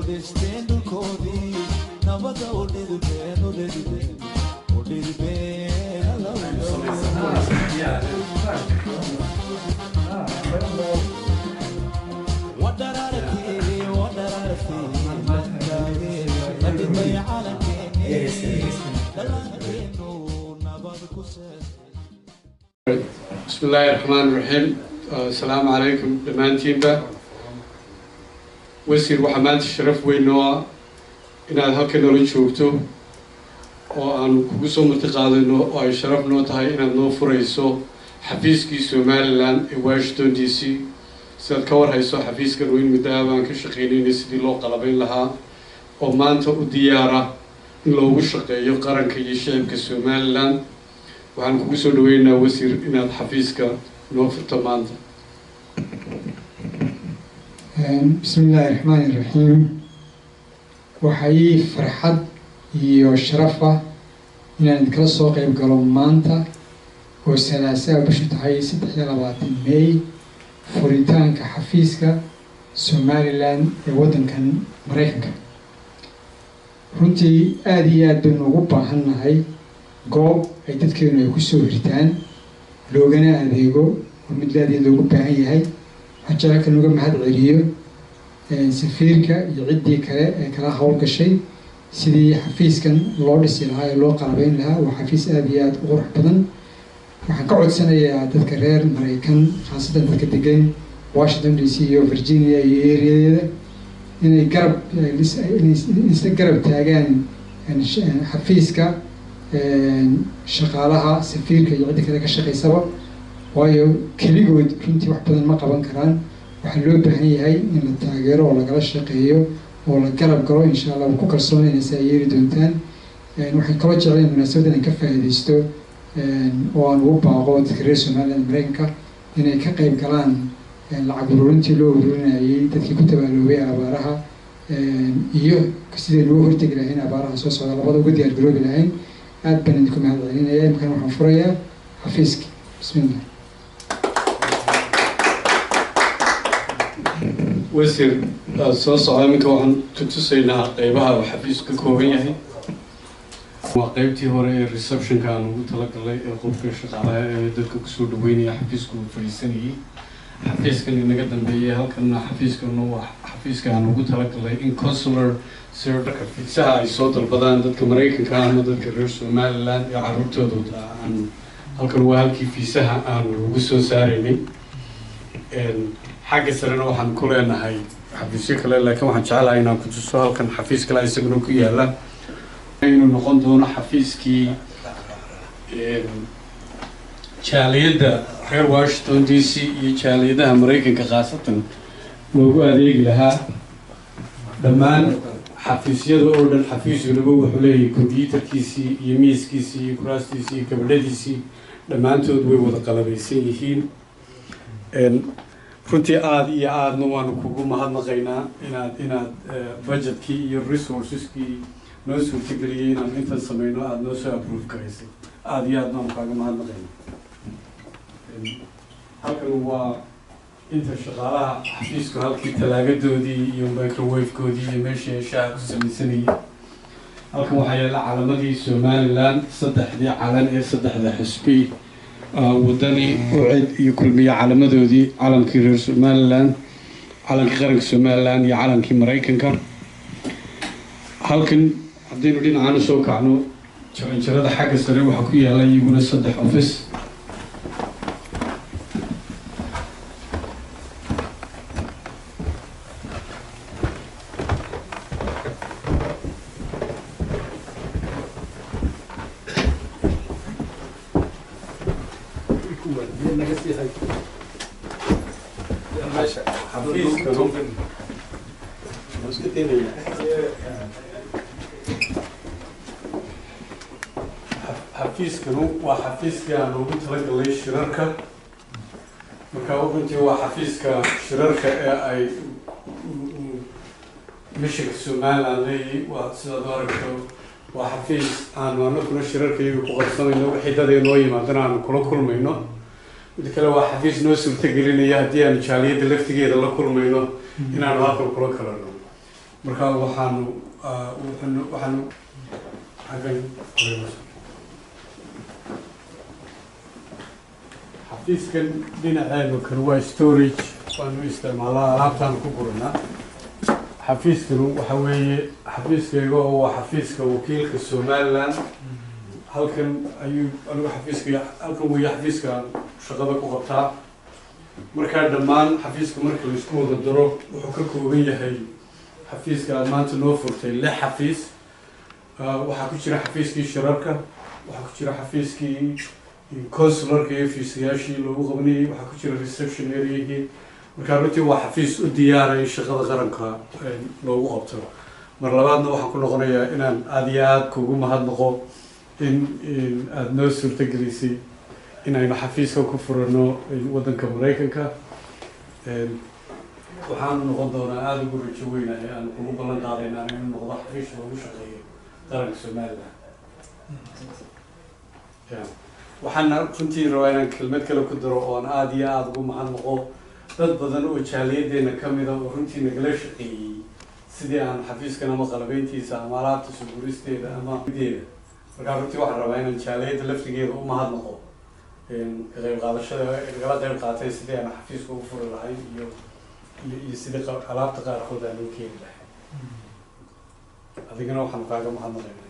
بسم الله الرحمن الرحيم. السلام عليكم دمانتين با وسير وحماد الشرف وينوا إن هالكن نوري شوفتو وأن كوسو مرتقالينو أو الشرف نوتهاي إن نو فريسو حفيزكي سوماليلاند واشنطن دي سي سيد كور هيسو حفيزك روين مدابان كشقينين سيدي لو قلبين لها ومانتا وديارة إن لو شقيو قرن كي شعبك سوماليلاند وعن كوسو دوينا وسير إن حفيزك نوفر تمانتا. بسم الله الرحمن الرحيم. وحي فرحد يشرفه إن نكرس سوق يبقى مانتا والسلاسة بشت هاي 26 ماي فوريتان كحفيزك سوماليلاند ودن كان مريكا runtii aad iyo aad baynu ugu baahannahay goob ay dadkeenu ay ku soo hiritaan loogana adeego oo mid aad loogu baahan yahay waxaan jeclaan uga mahad celiyo safiirka iyo ciddii kale ee kala hawl gashay sidii xafiiskan loo dhisi lahaa ee loo qalabayn lahaa waa xafiis aad iyo aad u qurux badan waxaan ka codsanayaa dadka reer Mareykan khaasatan dadka degan Washington DC iyo Virginia iyo areadeeda inay garab taagaan xafiiska shaqaalaha safiirka iyo cidda kale ka shaqeysaba waayo keligood runtii wax badan ma qaban karaan waxaa loo baahan yahay in la taageero oo lagala shaqeeyo oo la garab galo insha Allah ku kalsoonayna ay yeeri doontaan waxaan kala jeclahay munaasabaddan in ka faa'iideysto oo aan ugu baaqo dadka reer Soomaaliland Mareykanka inay ka qayb galaan lacag ururintii loo ururinayay dadkii ku tabaaloobay abaaraha iyo sidii loo hortagi lahaa in abaaraha soo socda labada uga diyaar garoobi lahayn aad baan idinku mahad celinayaa markaan waxaan furayaa xafiiska bismillah وسير صوص عامك وعن تتسينا قيبها وحفيز كوهية وقيبتي هوري الريسبشن كانوا تلقى لي قبك الشغالة دلك كسود ويني حفيزكو فريساني حفيز كان نقدم بيه كان حفيز كانوا حفيز كانوا تلقى لي إن كونسولر سيرفك في ساعة صوت البدن دلك مريكان كانوا دلك الرئيس ماللاند يعرفتوا دوت عن هالكنوا هالكي في ساعة عن وجسوا ساريني حاجة سرنا وحن كلنا هاي حفيزي كلا لكن وحن شعلا هنا كنت سؤال كان حفيز كلا يسقنوا كيا لا إنه نقول دونا حفيز كي شاليدا غير واشنطن دي سي شاليدا أمريكا كخاصة لو أديك لها دمان حفيزية أوردن حفيز ولو حلي كمبيوتر كيسي يميز كيسي كراس كيسي كبلدي سي دمان تودوي وذقلبيسين runtii aad iyo aadna waanu kugu mahadnaqaynaa inaad budgetkii iyo resourceskii noo suurtageliyay inaan intan samayno aada noo soo approve garaysay aad iyo aad baanu kaaga mahadnaqaynaa halkan waa inta shaqaalaha xafiisku halkii talaagadoodii iyo microwavekoodii iyo meeshii ay shaaha ku samaysanayay halkan waxaa yaalla calamadii Somaliland saddexdii calan ee saddexda xisbi وداني وعد يكل مية على مدودي علم كير سومالان علم كيرك سومالان يا علم كي مريكان كان هلكن عدين ولينا عنو سوق عنو شرada حاجة سريع وحكي على يقول صدق أوفيس حفيزكنو وحفيزك لو تلقى لي شركة مكاوبنتي وحفيزك شركة أي مشك سومالان لي وسيداركو وحفيز أنا نكون شركة يقصون إنه حداد ينوي ما درنا كل مينو ذكر وحفيز نوسم تقولين يا ديان شالية دلفتي كذا الله كل مينو إن أنا هاكل كل كلامه marka waxaanu xaggan xafiiskan dhinaceenu kan waa storage waanu isticmaalaa alaabtaan ku guranaa xafiiskanu waxa weeye xafiiskayga oo waa xafiiska wakiilka Somaliland halkan ayuu anigu xafiiska halkan weeye xafiiska shaqada ku qabtaa marka dhammaan xafiiska marka la isku wada daro wuxuu ka kooban yahay xafiiska maanta noo furtay 6 xafiis waxaa ku jira xafiiskii shirarka waxaa ku jira xafiiskii consularka iyo fiisayaashii loogu qabanayay waxaa ku jira reception area marka runtii waa xafiis u diyaaray shaqada qaranka loogu qabto mar labaadna waxaan ku noqonayaa inaan aad iyo aad kugu mahadnaqo in aad noo suurtagelisay inaynu xafiiska ku furano waddanka Mareykanka waxaan noqon doonaa aad ugu rajo weynahay aan kugu ballan qaadayna inuu noqdo xafiis loogu shaqeeyo qaranka Somaliland waxaan runtii rabaa inaan kelmad kale ku daro oo aan aad iyo aad ugu mahadnaqo dad badan oo jaaliyadeena ka mid ah oo runtii nagala shaqeeyay sidii aan xafiiskan ama qalabeyntiisa ama alaabta soo guristeeda ama ideeda marka runtii waxaan rabaa inaan jaaliyada laftigeeda u mahadnaqo ka qayb qaadashada nagala qayb qaatay sidii aan xafiiska ugu furi lahayn iyo sidii alaabta qaarkood aan u keeni lahayn adigana waxaan kaaga mahadnaqaynaa